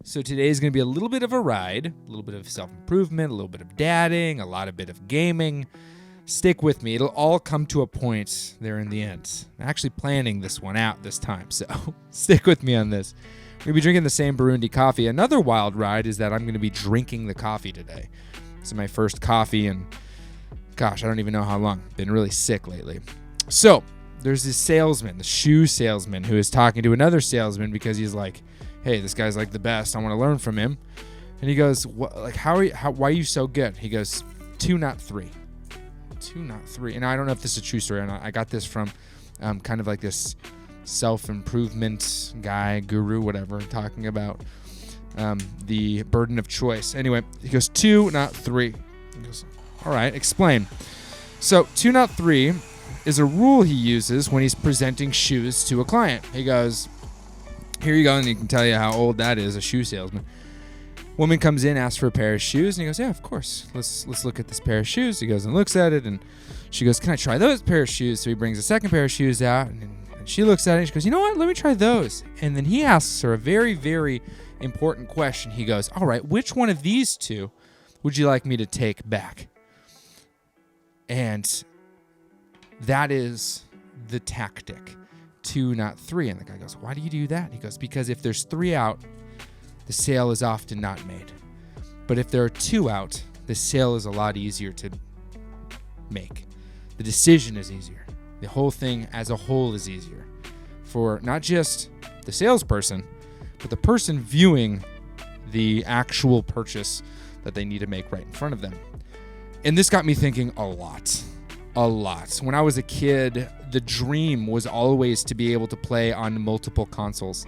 So today is going to be a little bit of a ride, a little bit of self-improvement, a little bit of dadding, a bit of gaming. Stick with me. It'll all come to a point there in the end. I'm actually planning this one out this time, so stick with me on this. We're going to be drinking the same Burundi coffee. Another wild ride is that I'm going to be drinking the coffee today. This is my first coffee in, gosh, I don't even know how long. Been really sick lately. So there's this salesman, the shoe salesman, who is talking to another salesman because he's like, hey, this guy's like the best. I want to learn from him. And he goes, what, like, why are you so good? He goes, 2, not 3. 2, not 3. And I don't know if this is a true story or not. I got this from kind of like this self-improvement guy, guru, whatever, talking about the burden of choice. Anyway, he goes, 2, not 3. He goes, all right, explain. So 2, not 3 is a rule he uses when he's presenting shoes to a client. He goes, here you go, and he can tell you how old that is, a shoe salesman. Woman comes in, asks for a pair of shoes, and he goes, yeah, of course. Let's look at this pair of shoes. He goes and looks at it, and she goes, can I try those pair of shoes? So he brings a second pair of shoes out, and she looks at it, and she goes, you know what? Let me try those. And then he asks her a very, very important question. He goes, all right, which one of these two would you like me to take back? And that is the tactic. 2, not 3. And the guy goes, why do you do that? He goes, because if there's 3 out, the sale is often not made. But if there are 2 out, the sale is a lot easier to make. The decision is easier. The whole thing as a whole is easier for not just the salesperson, but the person viewing the actual purchase that they need to make right in front of them. And this got me thinking a lot. When I was a kid, the dream was always to be able to play on multiple consoles.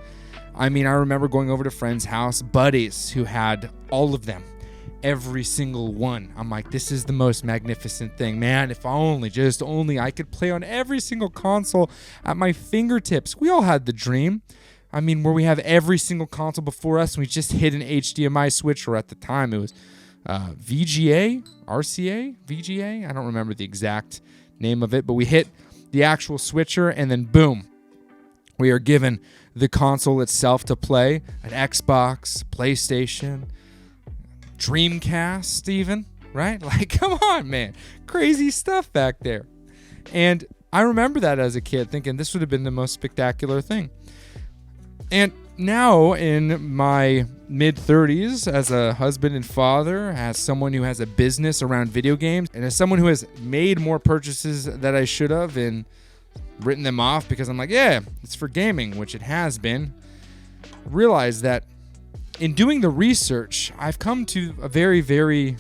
I mean, I remember going over to friends' house, buddies who had all of them, every single one. I'm like, this is the most magnificent thing. Man, if only I could play on every single console at my fingertips. We all had the dream. I mean, where we have every single console before us, and we just hit an HDMI switch, or at the time it was VGA, RCA, VGA. I don't remember the exact name of it, but we hit the actual switcher, and then boom, we are given the console itself to play. An Xbox, PlayStation, Dreamcast even, right? Like, come on, man. Crazy stuff back there. And I remember that as a kid thinking this would have been the most spectacular thing. And now in my mid-30s, as a husband and father, as someone who has a business around video games, and as someone who has made more purchases that I should have and written them off because I'm like, yeah, it's for gaming, which it has been, realize that in doing the research, I've come to a very, very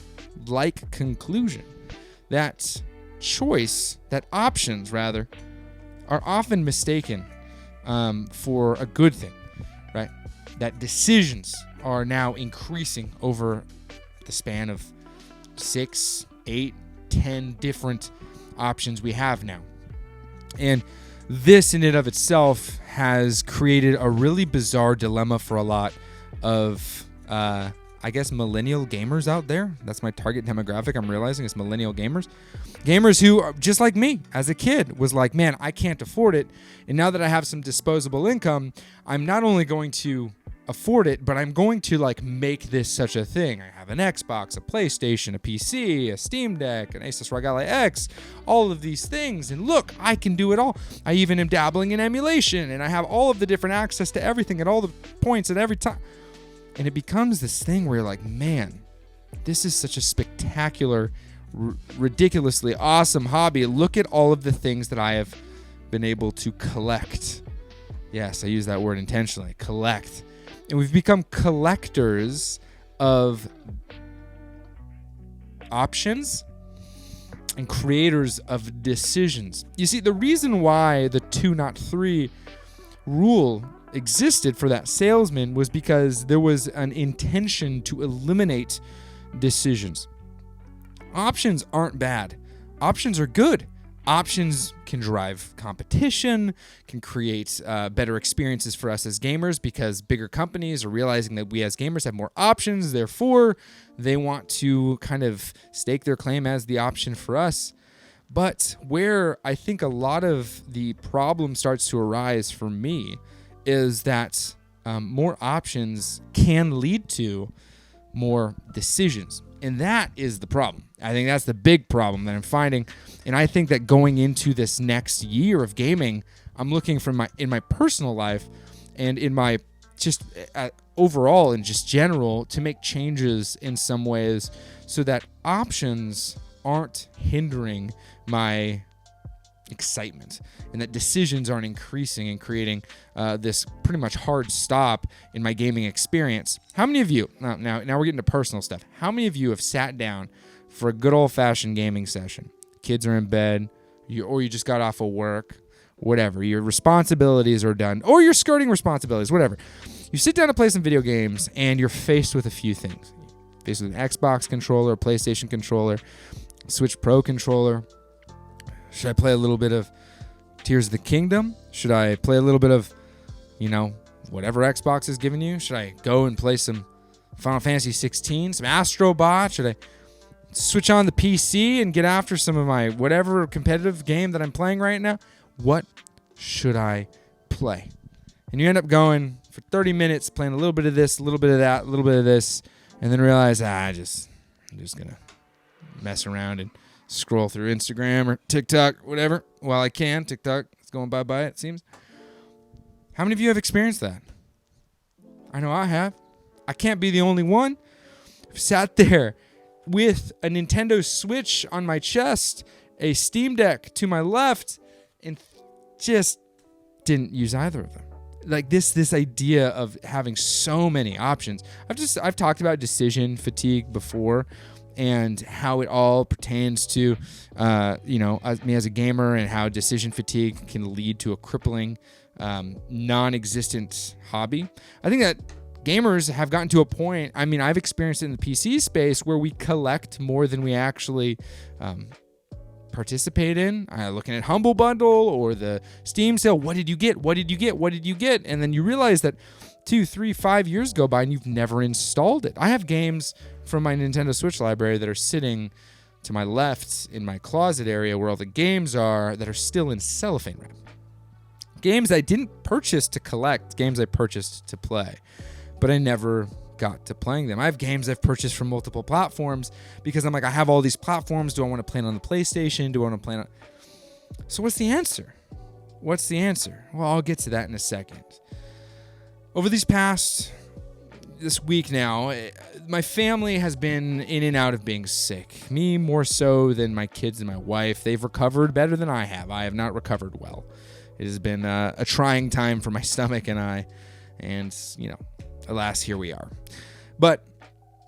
conclusion that options rather, are often mistaken for a good thing. Right? That decisions are now increasing over the span of 6, 8, 10 different options we have now. And this in and of itself has created a really bizarre dilemma for a lot of, I guess, millennial gamers out there. That's my target demographic, I'm realizing, is millennial gamers. Gamers who, just like me, as a kid, was like, man, I can't afford it. And now that I have some disposable income, I'm not only going to afford it, but I'm going to like make this such a thing. I have an Xbox, a PlayStation, a PC, a Steam Deck, an Asus ROG Ally X, all of these things. And look, I can do it all. I even am dabbling in emulation, and I have all of the different access to everything at all the points at every time. And it becomes this thing where you're like, man, this is such a spectacular, ridiculously awesome hobby. Look at all of the things that I have been able to collect. Yes, I use that word intentionally, collect. And we've become collectors of options and creators of decisions. You see, the reason why the 2, not 3 rule existed for that salesman was because there was an intention to eliminate decisions. Options aren't bad. Options are good. Options can drive competition, can create better experiences for us as gamers because bigger companies are realizing that we as gamers have more options. Therefore, they want to kind of stake their claim as the option for us. But where I think a lot of the problem starts to arise for me is that more options can lead to more decisions. And that is the problem. I think that's the big problem that I'm finding. And I think that going into this next year of gaming, I'm looking for in my personal life and in my just overall and just general to make changes in some ways so that options aren't hindering my excitement and that decisions aren't increasing and creating this pretty much hard stop in my gaming experience. How many of you, now we're getting to personal stuff, how many of you have sat down for a good old-fashioned gaming session? Kids are in bed, or you just got off of work, whatever, your responsibilities are done, or you're skirting responsibilities, whatever. You sit down to play some video games and you're faced with a few things. Faced with an Xbox controller, PlayStation controller, Switch Pro controller. Should I play a little bit of Tears of the Kingdom? Should I play a little bit of, whatever Xbox is giving you? Should I go and play some Final Fantasy 16, some Astro Bot? Should I switch on the PC and get after some of my whatever competitive game that I'm playing right now? What should I play? And you end up going for 30 minutes playing a little bit of this, a little bit of that, a little bit of this, and then realize, I'm just going to mess around and scroll through Instagram or TikTok, whatever, while I can. TikTok is going bye-bye, it seems. How many of you have experienced that? I know I have. I can't be the only one. I've sat there with a Nintendo Switch on my chest, a Steam Deck to my left, and just didn't use either of them. Like this idea of having so many options. I've talked about decision fatigue before, and how it all pertains to, me as a gamer, and how decision fatigue can lead to a crippling, non-existent hobby. I think that gamers have gotten to a point, I've experienced it in the PC space, where we collect more than we actually participate in. Looking at Humble Bundle or the Steam sale, what did you get? What did you get? What did you get? And then you realize that 2, 3, 5 years go by and you've never installed it. I have games from my Nintendo Switch library that are sitting to my left in my closet area where all the games are, that are still in cellophane wrap. Games I didn't purchase to collect, games I purchased to play, but I never got to playing them. I have games I've purchased from multiple platforms because I'm like, I have all these platforms. Do I want to play it on the PlayStation? Do I want to play it on... So what's the answer? What's the answer? Well, I'll get to that in a second. Over this week now, my family has been in and out of being sick. Me more so than my kids and my wife. They've recovered better than I have. I have not recovered well. It has been a trying time for my stomach and I, and, alas, here we are. But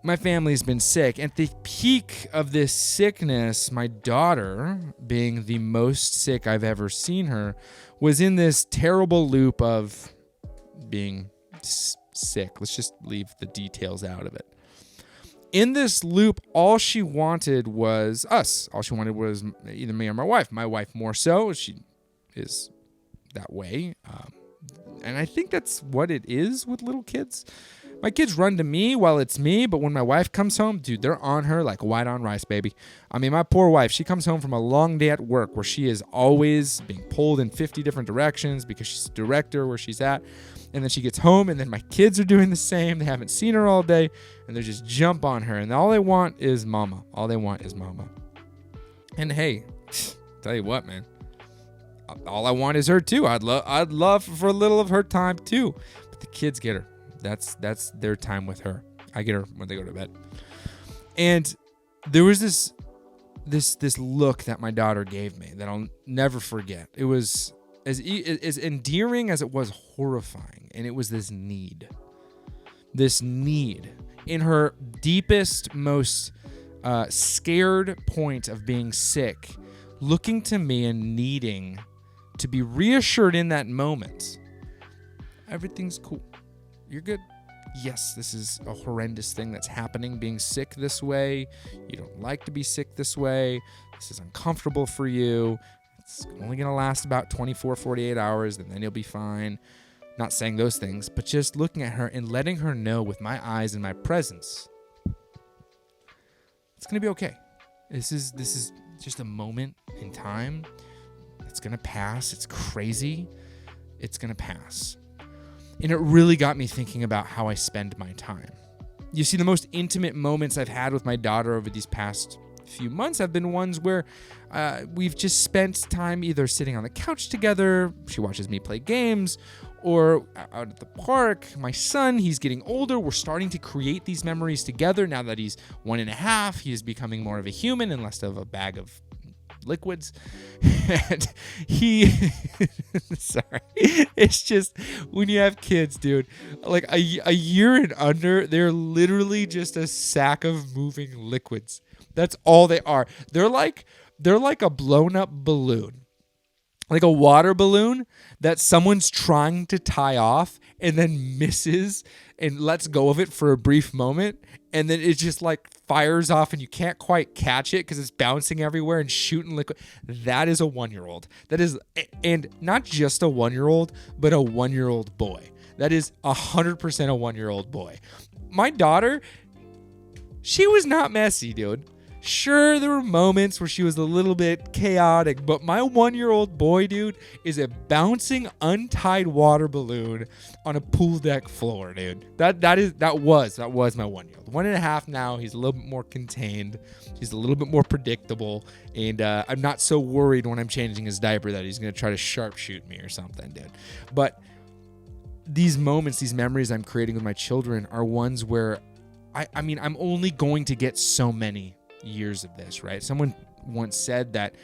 my family's been sick. At the peak of this sickness, my daughter, being the most sick I've ever seen her, was in this terrible loop of being sick. Let's just leave the details out of it. In this loop, all she wanted was us. All she wanted was either me or my wife. My wife more so. She is that way. And I think that's what it is with little kids. My kids run to me while it's me, but when my wife comes home, dude, they're on her like white on rice, baby. My poor wife, she comes home from a long day at work where she is always being pulled in 50 different directions because she's a director where she's at. And then she gets home, and then my kids are doing the same. They haven't seen her all day, and they just jump on her. And all they want is mama. All they want is mama. And hey, tell you what, man. All I want is her too. I'd love for a little of her time too. But the kids get her. That's their time with her. I get her when they go to bed. And there was this look that my daughter gave me that I'll never forget. It was as endearing as it was horrifying, and it was this need in her deepest, most scared point of being sick, looking to me and needing to be reassured in that moment. Everything's cool. You're good. Yes, this is a horrendous thing that's happening, being sick this way. You don't like to be sick this way. This is uncomfortable for you. It's only going to last about 24, 48 hours, and then you'll be fine. Not saying those things, but just looking at her and letting her know with my eyes and my presence, it's going to be okay. This is just a moment in time. It's going to pass. It's crazy. It's going to pass. And it really got me thinking about how I spend my time. You see, the most intimate moments I've had with my daughter over these past few months have been ones where we've just spent time either sitting on the couch together, she watches me play games, or out at the park. My son, he's getting older. We're starting to create these memories together. Now that he's 1.5, he is becoming more of a human and less of a bag of liquids. And he sorry, it's just when you have kids, dude, like a year and under, they're literally just a sack of moving liquids. That's all they are. They're like a blown up balloon, like a water balloon that someone's trying to tie off and then misses and lets go of it for a brief moment, and then it just like fires off and you can't quite catch it because it's bouncing everywhere and shooting liquid. That is a 1-year-old. That is, and not just a 1-year-old, but a 1-year-old boy. That is 100% a 1-year-old boy. My daughter, she was not messy, dude. Sure, there were moments where she was a little bit chaotic, but my 1-year-old boy, dude, is a bouncing, untied water balloon on a pool deck floor, dude. That was my 1-year-old. 1.5 now, he's a little bit more contained. He's a little bit more predictable, and I'm not so worried when I'm changing his diaper that he's going to try to sharpshoot me or something, dude. But these moments, these memories I'm creating with my children are ones where, I mean, I'm only going to get so many years of this, right? Someone once said that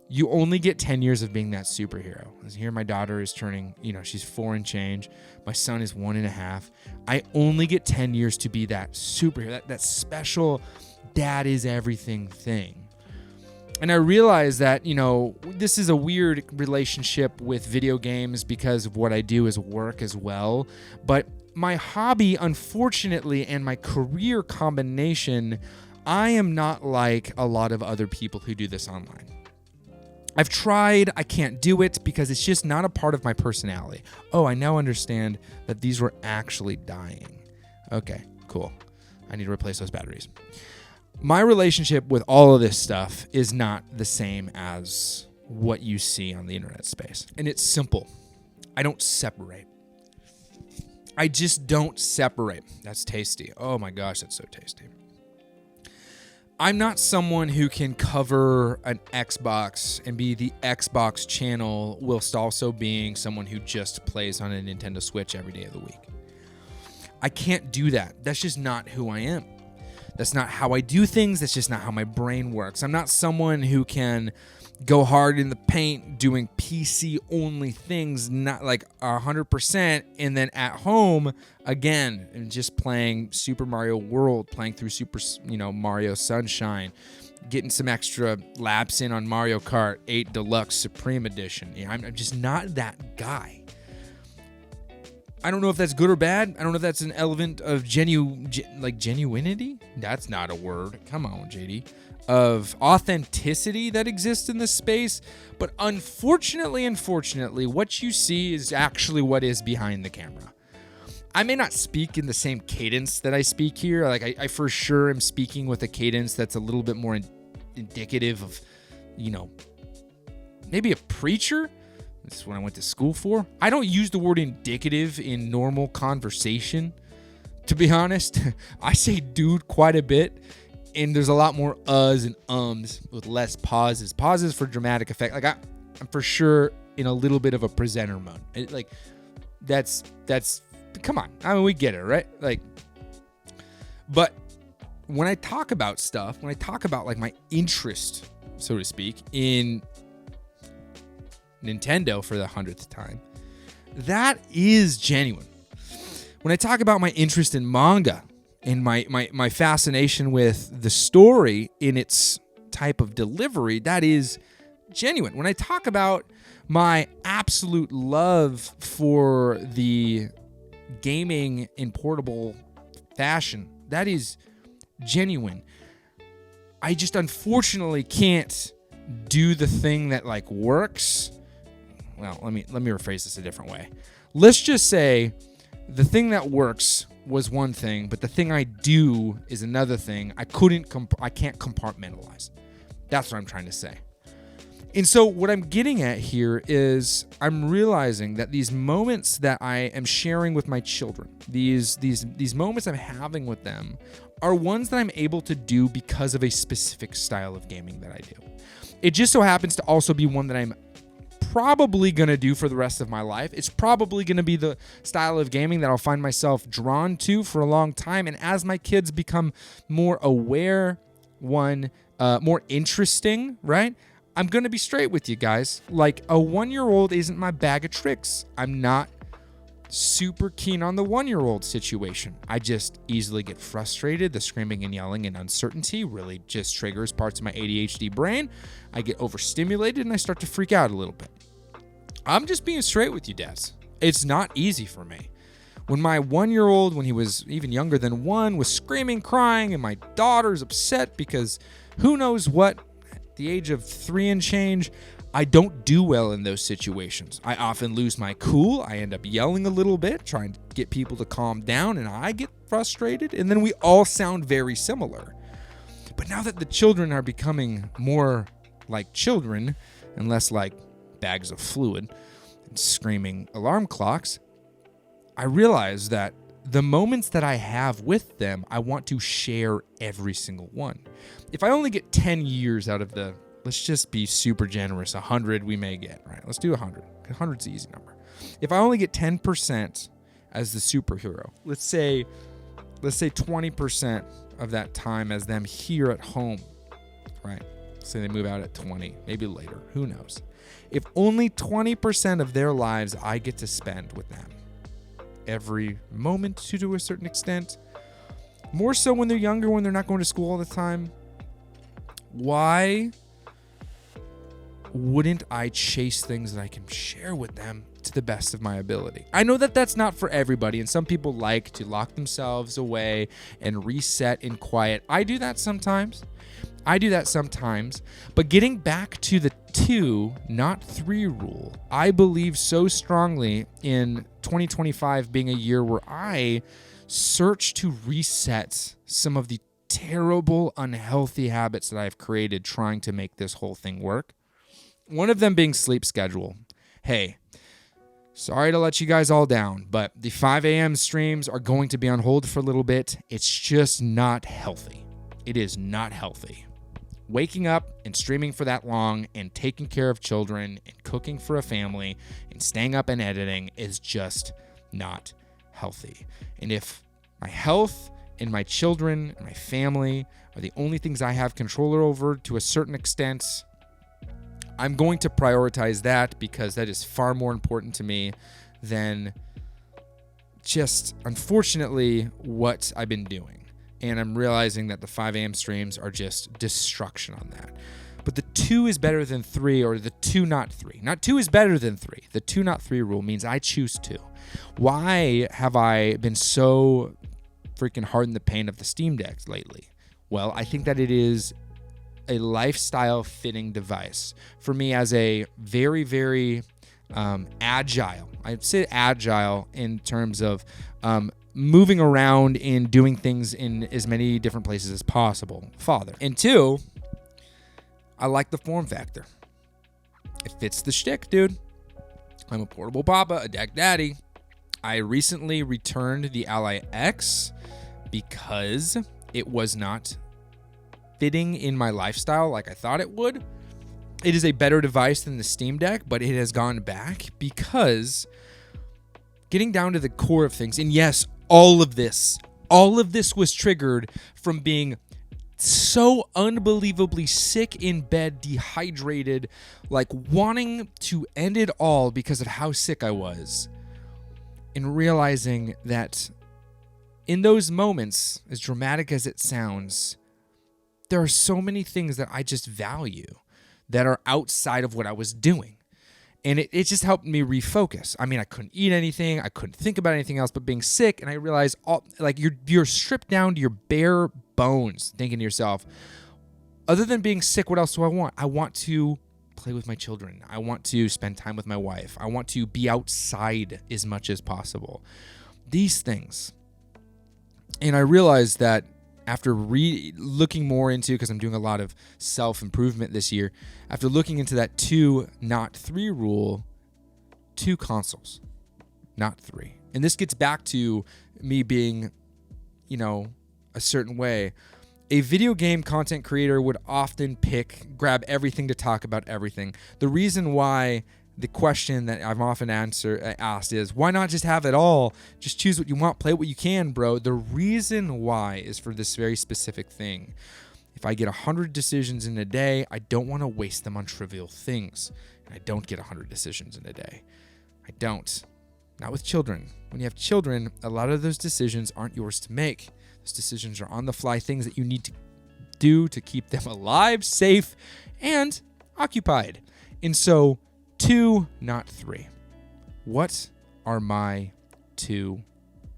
you only get 10 years of being that superhero. Here my daughter is turning, she's 4 and change. My son is 1.5. I only get 10 years to be that superhero, that special dad is everything thing. And I realize that, this is a weird relationship with video games because of what I do as work as well. But my hobby, unfortunately, and my career combination, I am not like a lot of other people who do this online. I've tried, I can't do it because it's just not a part of my personality. Oh, I now understand that these were actually dying. Okay, cool. I need to replace those batteries. My relationship with all of this stuff is not the same as what you see on the internet space. And it's simple. I don't separate. I just don't separate. That's tasty. Oh my gosh, that's so tasty. I'm not someone who can cover an Xbox and be the Xbox channel whilst also being someone who just plays on a Nintendo Switch every day of the week. I can't do that. That's just not who I am. That's not how I do things. That's just not how my brain works. I'm not someone who can go hard in the paint doing PC-only things, not like 100%, and then at home, again, and just playing Super Mario World, playing through Mario Sunshine, getting some extra laps in on Mario Kart 8 Deluxe Supreme Edition. I'm just not that guy. I don't know if that's good or bad. I don't know if that's an element of genuinity. That's not a word. Come on, JD. Of authenticity that exists in this space. But unfortunately, what you see is actually what is behind the camera. I may not speak in the same cadence that I speak here. Like I for sure am speaking with a cadence that's a little bit more indicative of, maybe a preacher. This is what I went to school for. I don't use the word indicative in normal conversation. To be honest, I say dude quite a bit. And there's a lot more uhs and ums with less pauses. Pauses for dramatic effect. Like I'm for sure in a little bit of a presenter mode. That's come on. I mean, we get it, right? But when I talk about stuff, when I talk about like my interest, so to speak, in Nintendo for the 100th time, that is genuine. When I talk about my interest in manga, and my fascination with the story in its type of delivery, that is genuine. When I talk about my absolute love for the gaming in portable fashion, that is genuine. I just unfortunately can't do the thing that works. Well, let me rephrase this a different way. Let's just say the thing that works was one thing, but the thing I do is another thing. I can't compartmentalize. That's what I'm trying to say. And so what I'm getting at here is I'm realizing that these moments that I am sharing with my children, these moments I'm having with them, are ones that I'm able to do because of a specific style of gaming that I do. It just so happens to also be one that I'm probably going to do for the rest of my life. It's probably going to be the style of gaming that I'll find myself drawn to for a long time. And as my kids become more aware, more interesting, right? I'm going to be straight with you guys. Like, a 1-year-old isn't my bag of tricks. I'm not super keen on the 1-year-old situation. I just easily get frustrated. The screaming and yelling and uncertainty really just triggers parts of my ADHD brain. I get overstimulated and I start to freak out a little bit. I'm just being straight with you, dads. It's not easy for me. When my 1-year-old, when he was even younger than 1, was screaming, crying, and my daughter's upset because who knows what, at the age of 3 and change, I don't do well in those situations. I often lose my cool. I end up yelling a little bit, trying to get people to calm down, and I get frustrated, and then we all sound very similar. But now that the children are becoming more like children and less like bags of fluid and screaming alarm clocks, I realize that the moments that I have with them, I want to share every single one. If I only get 10 years out of the, let's just be super generous, 100 we may get, right? Let's do 100. 100's the easy number. If I only get 10% as the superhero, let's say 20% of that time as them here at home, right? Say they move out at 20, maybe later, who knows? If only 20% of their lives I get to spend with them every moment to a certain extent, more so when they're younger, when they're not going to school all the time, why wouldn't I chase things that I can share with them to the best of my ability? I know that that's not for everybody, and some people like to lock themselves away and reset in quiet. I do that sometimes. But getting back to the 2, not 3 rule, I believe so strongly in 2025 being a year where I search to reset some of the terrible, unhealthy habits that I've created trying to make this whole thing work. One of them being sleep schedule. Hey, sorry to let you guys all down, but the 5 a.m. streams are going to be on hold for a little bit. It's just not healthy. It is not healthy. Waking up and streaming for that long and taking care of children and cooking for a family and staying up and editing is just not healthy. And if my health and my children and my family are the only things I have control over to a certain extent, I'm going to prioritize that because that is far more important to me than just, unfortunately, what I've been doing. And I'm realizing that the 5 a.m. streams are just destruction on that. But the 2 is better than 3, or the 2, not 3. Not 2 is better than 3. The 2, not 3 rule means I choose 2. Why have I been so freaking hard in the paint of the Steam Deck lately? Well, I think that it is a lifestyle fitting device for me as a very, very agile. I'd say agile in terms of moving around and doing things in as many different places as possible. Father. And 2, I like the form factor. It fits the shtick, dude. I'm a portable papa, a deck daddy. I recently returned the Ally X because it was not fitting in my lifestyle like I thought it would. It is a better device than the Steam Deck, but it has gone back because getting down to the core of things, and yes, all of this was triggered from being so unbelievably sick in bed, dehydrated, like wanting to end it all because of how sick I was, and realizing that in those moments, as dramatic as it sounds, there are so many things that I just value that are outside of what I was doing. And it just helped me refocus. I mean, I couldn't eat anything. I couldn't think about anything else but being sick. And I realized, you're stripped down to your bare bones, thinking to yourself, other than being sick, what else do I want? I want to play with my children. I want to spend time with my wife. I want to be outside as much as possible. These things. And I realized that after looking more into, because I'm doing a lot of self-improvement this year, after looking into that 2, not 3 rule, 2 consoles, not 3. And this gets back to me being, a certain way. A video game content creator would often grab everything to talk about everything. The reason why the question that I've often asked is, why not just have it all? Just choose what you want, play what you can, bro. The reason why is for this very specific thing. If I get 100 decisions in a day, I don't want to waste them on trivial things. And I don't get 100 decisions in a day. I don't. Not with children. When you have children, a lot of those decisions aren't yours to make. Those decisions are on-the-fly things that you need to do to keep them alive, safe, and occupied. And so, 2, not 3. What are my 2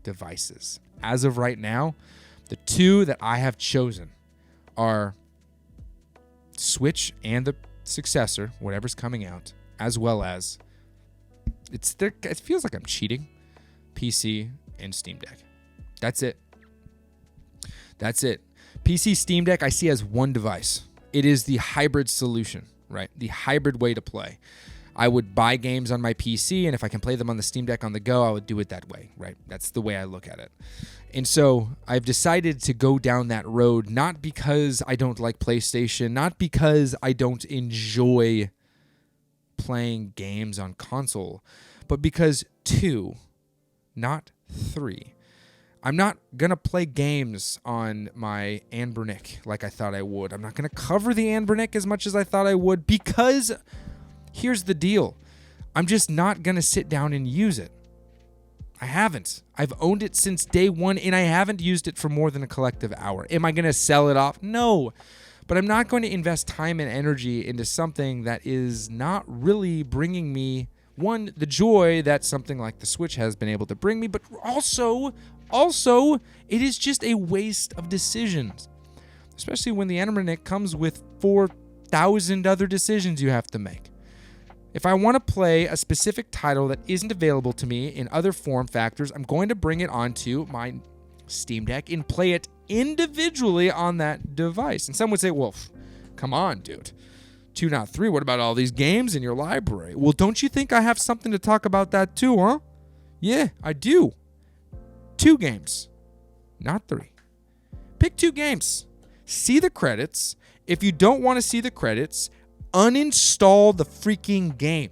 devices? As of right now, the 2 that I have chosen are Switch and the successor, whatever's coming out, as well as it feels like I'm cheating, PC and Steam Deck. That's it. PC, Steam Deck, I see as one device. It is the hybrid solution, right? The hybrid way to play. I would buy games on my PC, and if I can play them on the Steam Deck on the go, I would do it that way, right? That's the way I look at it. And so I've decided to go down that road, not because I don't like PlayStation, not because I don't enjoy playing games on console, but because 2, not 3. I'm not going to play games on my Anbernic like I thought I would. I'm not going to cover the Anbernic as much as I thought I would, because here's the deal. I'm just not going to sit down and use it. I haven't. I've owned it since day one, and I haven't used it for more than a collective hour. Am I going to sell it off? No. But I'm not going to invest time and energy into something that is not really bringing me, one, the joy that something like the Switch has been able to bring me, but also, it is just a waste of decisions. Especially when the Anbernic comes with 4,000 other decisions you have to make. If I want to play a specific title that isn't available to me in other form factors, I'm going to bring it onto my Steam Deck and play it individually on that device. And some would say, well, come on, dude. 2, not 3. What about all these games in your library? Well, don't you think I have something to talk about that too, huh? Yeah, I do. 2 games, not 3. Pick 2 games. See the credits. If you don't want to see the credits, uninstall the freaking game.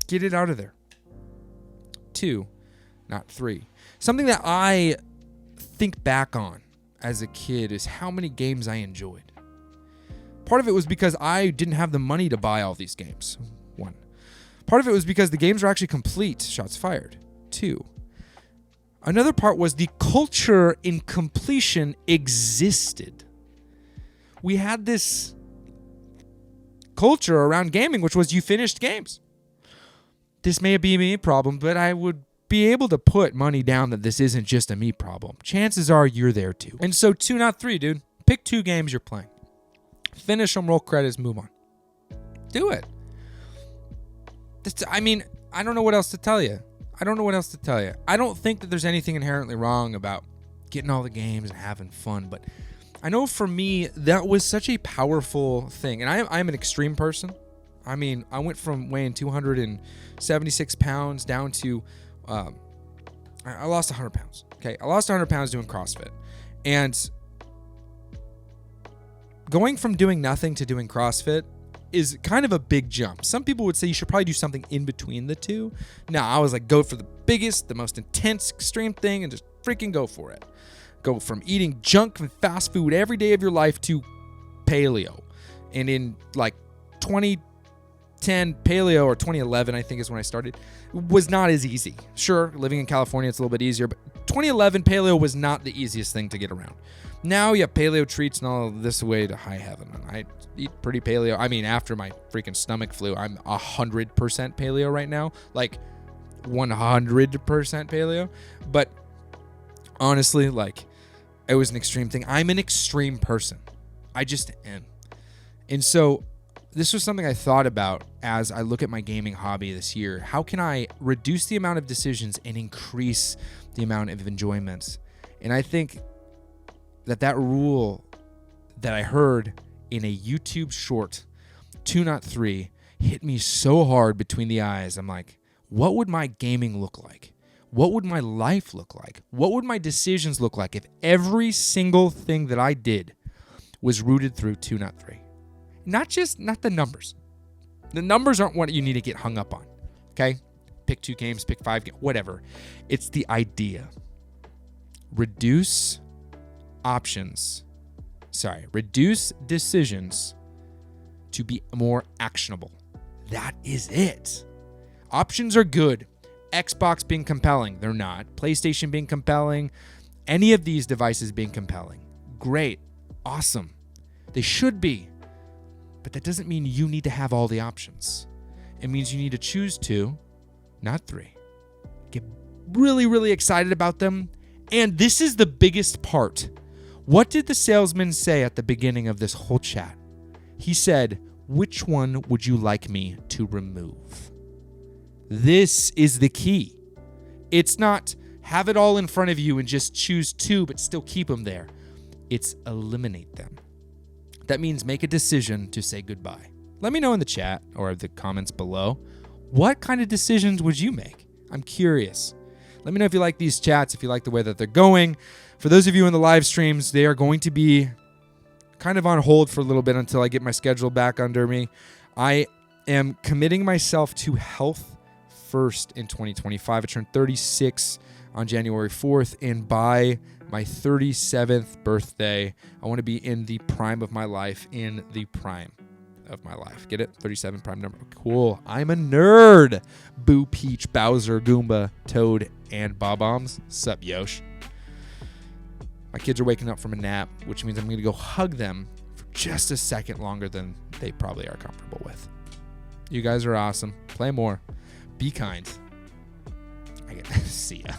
Get it out of there. 2, not 3. Something that I think back on as a kid is how many games I enjoyed. Part of it was because I didn't have the money to buy all these games. 1. Part of it was because the games were actually complete. Shots fired. 2. Another part was the culture in completion existed. We had this culture around gaming, which was you finished games. This may be a me problem, but I would be able to put money down that this isn't just a me problem. Chances are you're there too. And so 2, not 3, dude. Pick 2 games you're playing. Finish them, roll credits, move on. Do it. I don't know what else to tell you. I don't think that there's anything inherently wrong about getting all the games and having fun, but I know for me, that was such a powerful thing. And I'm an extreme person. I went from weighing 276 pounds down to, I lost 100 pounds. Okay, I lost 100 pounds doing CrossFit. And going from doing nothing to doing CrossFit is kind of a big jump. Some people would say you should probably do something in between the two. No, I was like, go for the biggest, the most intense, extreme thing and just freaking go for it. Go from eating junk and fast food every day of your life to paleo. And in like 2010, paleo, or 2011, I think is when I started, was not as easy. Sure, living in California, it's a little bit easier, but 2011, paleo was not the easiest thing to get around. Now you have paleo treats and all this way to high heaven. And I eat pretty paleo. After my freaking stomach flu, I'm 100% paleo right now. Like 100% paleo. But honestly, it was an extreme thing. I'm an extreme person. I just am. And so this was something I thought about as I look at my gaming hobby this year. How can I reduce the amount of decisions and increase the amount of enjoyment. And I think that rule that I heard in a YouTube short, 2 Not 3, hit me so hard between the eyes. I'm like, what would my gaming look like? What would my life look like? What would my decisions look like if every single thing that I did was rooted through 2 Not 3? Not the numbers. The numbers aren't what you need to get hung up on, okay? Pick 2 games, pick 5 games, whatever. It's the idea. Reduce decisions to be more actionable. That is it. Options are good. Xbox being compelling, they're not. PlayStation being compelling, any of these devices being compelling. Great. Awesome. They should be. But that doesn't mean you need to have all the options. It means you need to choose 2, not 3. Get really, really excited about them. And this is the biggest part. What did the salesman say at the beginning of this whole chat? He said, which one would you like me to remove? This is the key. It's not have it all in front of you and just choose 2, but still keep them there. It's eliminate them. That means make a decision to say goodbye. Let me know in the chat or the comments below, what kind of decisions would you make? I'm curious. Let me know if you like these chats, if you like the way that they're going. For those of you in the live streams, they are going to be kind of on hold for a little bit until I get my schedule back under me. I am committing myself to health first in 2025. I turned 36 on January 4th, and by my 37th birthday, I want to be in the prime of my life, Get it? 37 prime number. Cool. I'm a nerd. Boo, Peach, Bowser, Goomba, Toad, and Bob-Ombs. Sup, Yosh? My kids are waking up from a nap, which means I'm going to go hug them for just a second longer than they probably are comfortable with. You guys are awesome. Play more. Be kind. See ya.